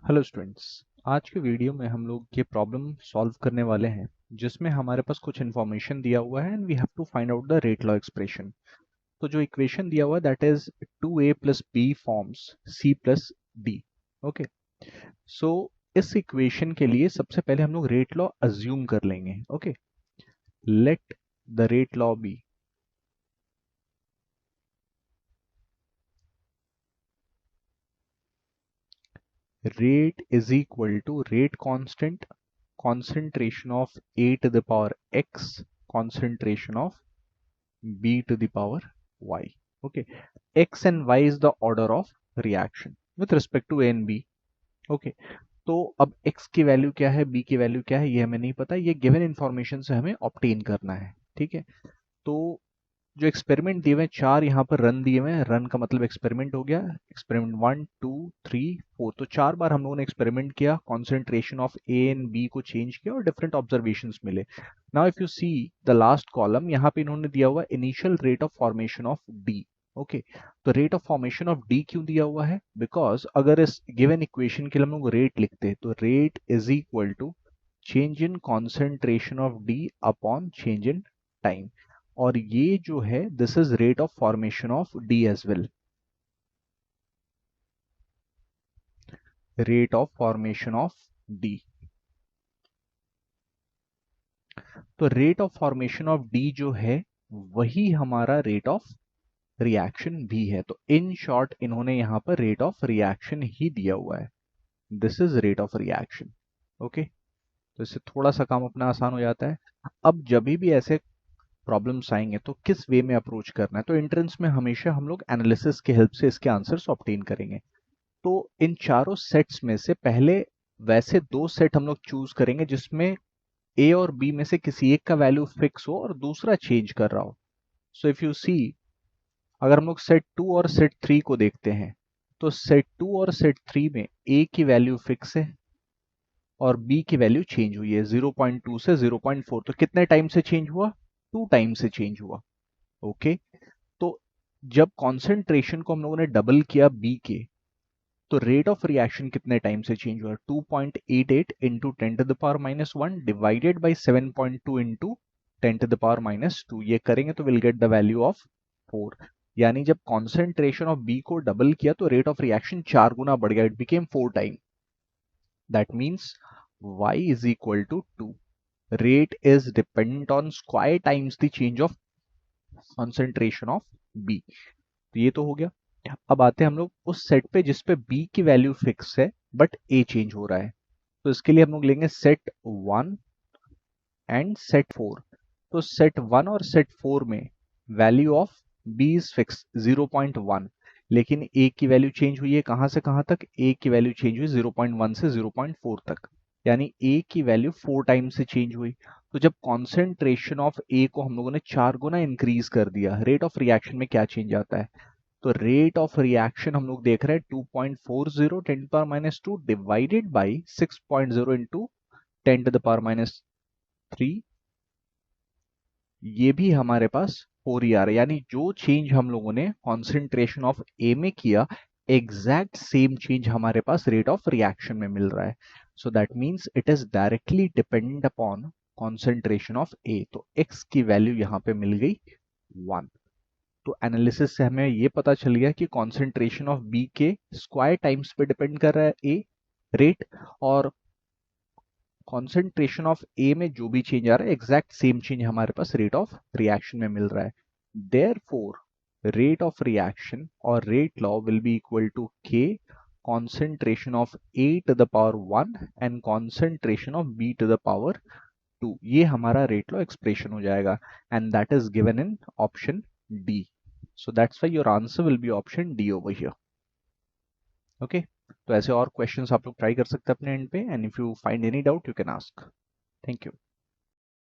Hello students. आज के video में हम लोग ये प्रॉब्लम सॉल्व करने वाले हैं जिसमें हमारे पास कुछ इन्फॉर्मेशन दिया हुआ है and we have to find out the rate law expression. तो जो इक्वेशन दिया हुआ है that is 2a plus B forms c plus D. Okay, so इस इक्वेशन के लिए सबसे पहले हम लोग रेट लॉ अज्यूम कर लेंगे। Okay, let the rate law be rate is equal to rate constant concentration of a to the power x concentration of b to the power y. Okay, x and y is the order of reaction with respect to a and b. Okay, तो अब x की value क्या है, b की value क्या है, ये हमें नहीं पता, ये गिवन इंफॉर्मेशन से हमें ऑब्टेन करना है। ठीक है, तो जो एक्सपेरिमेंट दिए हुए हैं, 4 यहाँ पर रन दिए हुए हैं। रन का मतलब एक्सपेरिमेंट हो गया, एक्सपेरिमेंट 1 2 3 4। तो 4 बार हम लोगों ने एक्सपेरिमेंट किया, concentration of A and B को चेंज किया और डिफरेंट ऑब्जर्वेशंस मिले। Now if you see the last column, यहाँ पे इन्होंने दिया हुआ initial rate of formation of D. Okay, तो rate of formation of D क्यों दिया हुआ है? बिकॉज अगर इस गिवन इक्वेशन के लिए हम लोग रेट लिखते हैं तो rate is equal to change in concentration of D upon change in time. और ये जो है this is rate of formation of D as well, rate of formation of D. तो rate of formation of D जो है वही हमारा rate of reaction भी है। तो इन शॉर्ट इन्होंने यहां पर रेट ऑफ रिएक्शन ही दिया हुआ है, this is rate of reaction. Okay, तो इससे थोड़ा सा काम अपना आसान हो जाता है। अब जब भी ऐसे प्रॉब्लम्स आएंगे तो किस वे में अप्रोच करना है, तो एंट्रेंस में हमेशा हम लोग एनालिसिस की हेल्प से इसके आंसर्स ऑब्टेन करेंगे। तो इन चारों सेट्स में से पहले वैसे 2 सेट हम लोग चूज करेंगे जिसमें ए और बी में से किसी एक का वैल्यू फिक्स हो और दूसरा चेंज कर रहा हो। सो इफ यू सी, अगर हम लोग सेट 2 और सेट 3 को देखते हैं तो सेट 2 और सेट 3 में ए की वैल्यू फिक्स है और बी की वैल्यू चेंज हुई है 0.2 से 0.4। तो कितने टाइम से चेंज हुआ? 2 टाइम से चेंज हुआ। ओके, तो जब कॉन्सेंट्रेशन को हम लोगों ने डबल किया बी के, तो रेट ऑफ रिएक्शन कितने टाइम से चेंज हुआ? 2.88 into 10 to the power minus 1 divided by 7.2 into 10 to the power minus 2। ये करेंगे तो will get the value of 4। यानी जब कॉन्सेंट्रेशन ऑफ बी को डबल किया तो रेट ऑफ रिएक्शन 4 गुना बढ़ गया, it became 4 time. That means y is equal to 2. Rate is dependent on square times the change of concentration of B. तो ये तो हो गया। अब आते हैं हम लोग उस सेट पे जिस पे B की वैल्यू फिक्स है बट A चेंज हो रहा है। तो इसके लिए हम लोग लेंगे सेट 1 एंड सेट 4। तो सेट 1 और सेट 4 में value of B is fix 0.1, लेकिन A की वैल्यू चेंज हुई है कहां से कहां तक? A की वैल्यू चेंज हुई 0.1 से 0.4 तक, यानी A की वैल्यू 4 टाइम से चेंज हुई। तो जब कॉन्सेंट्रेशन ऑफ A को हम लोगों ने 4 गुना इंक्रीज कर दिया, रेट ऑफ रिएक्शन में क्या चेंज आता है? तो रेट ऑफ रिएक्शन हम लोग देख रहे हैं 2.40 10 to power minus 2 divided by 6.0 into 10 to the power minus 3। ये भी हमारे पास 4 ही आ रहा है, यानी जो चेंज हम लोगों ने कॉन्सेंट्रेशन ऑफ ए में किया एग्जैक्ट सेम चेंज हमारे पास रेट ऑफ रिएक्शन में मिल रहा है। So that means it is directly dependent upon concentration of A. तो एक्स की वैल्यू यहां पे मिल गई 1। तो एनालिसिस से हमें ये पता चल गया कि कॉन्सेंट्रेशन ऑफ बी के स्क्वायर टाइम्स पे डिपेंड कर रहा है ए रेट, और कॉन्सेंट्रेशन ऑफ ए में जो भी चेंज आ रहा है एग्जैक्ट सेम चेंज हमारे पास रेट ऑफ रिएक्शन में मिल रहा है। देयरफॉर रेट ऑफ रिएक्शन और rate law will be equal to K concentration of A to the power 1 and concentration of B to the power 2। ये हमारा रेट लॉ एक्सप्रेशन हो जाएगा and that is given in option D. So that's why your answer will be option D over here. Okay, तो ऐसे और questions आप लोग try कर सकते हैं अपने एंड पे, and if you find any doubt you can ask. Thank you.